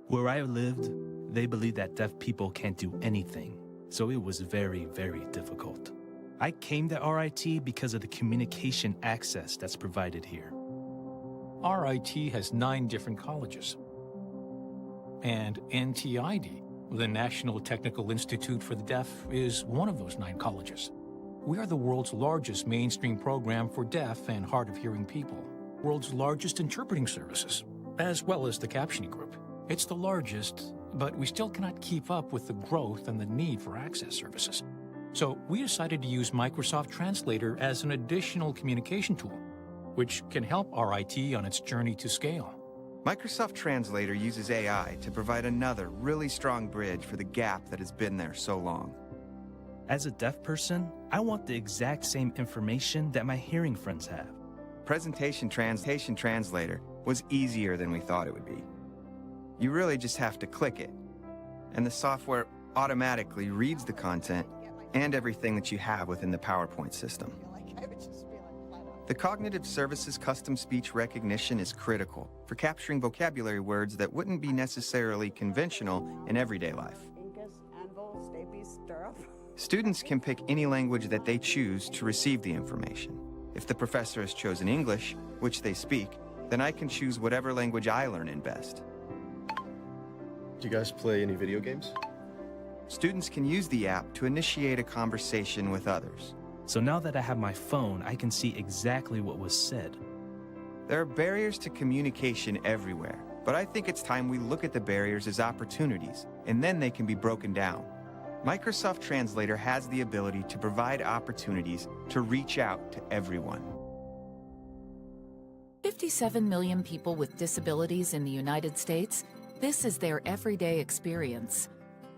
Where I lived, they believed that deaf people can't do anything, so it was very, very difficult. I came to RIT because of the communication access that's provided here. RIT has 9 different colleges. And NTID, the National Technical Institute for the Deaf, is one of those 9 colleges. We are the world's largest mainstream program for deaf and hard of hearing people, world's largest interpreting services, as well as the captioning group. It's the largest, but we still cannot keep up with the growth and the need for access services. So we decided to use Microsoft Translator as an additional communication tool, which can help RIT on its journey to scale. Microsoft Translator uses AI to provide another really strong bridge for the gap that has been there so long. As a deaf person, I want the exact same information that my hearing friends have. Presentation Translator was easier than we thought it would be. You really just have to click it, and the software automatically reads the content and everything that you have within the PowerPoint system. The Cognitive Services custom speech recognition is critical for capturing vocabulary words that wouldn't be necessarily conventional in everyday life. Students can pick any language that they choose to receive the information. If the professor has chosen English, which they speak, then I can choose whatever language I learn in best. Do you guys play any video games? Students can use the app to initiate a conversation with others. So now that I have my phone, I can see exactly what was said. There are barriers to communication everywhere, but I think it's time we look at the barriers as opportunities, and then they can be broken down. Microsoft Translator has the ability to provide opportunities to reach out to everyone. 57 million people with disabilities in the United States. This is their everyday experience.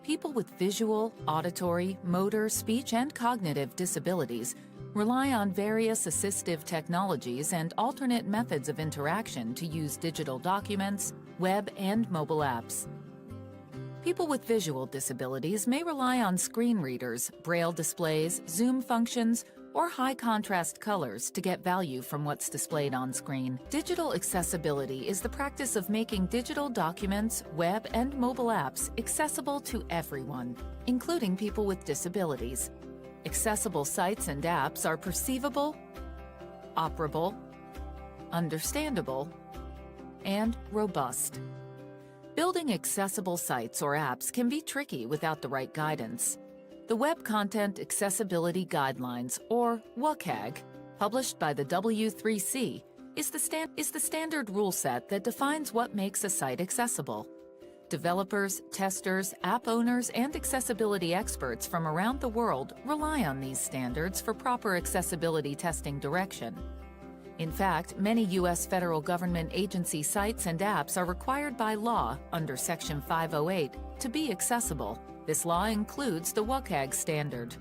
People with visual, auditory, motor, speech, and cognitive disabilities rely on various assistive technologies and alternate methods of interaction to use digital documents, web, and mobile apps. People with visual disabilities may rely on screen readers, braille displays, zoom functions, or high-contrast colors to get value from what's displayed on screen. Digital accessibility is the practice of making digital documents, web, and mobile apps accessible to everyone, including people with disabilities. Accessible sites and apps are perceivable, operable, understandable, and robust. Building accessible sites or apps can be tricky without the right guidance. The Web Content Accessibility Guidelines, or WCAG, published by the W3C, is the standard rule set that defines what makes a site accessible. Developers, testers, app owners, and accessibility experts from around the world rely on these standards for proper accessibility testing direction. In fact, many U.S. federal government agency sites and apps are required by law under Section 508 to be accessible. This law includes the WCAG standard.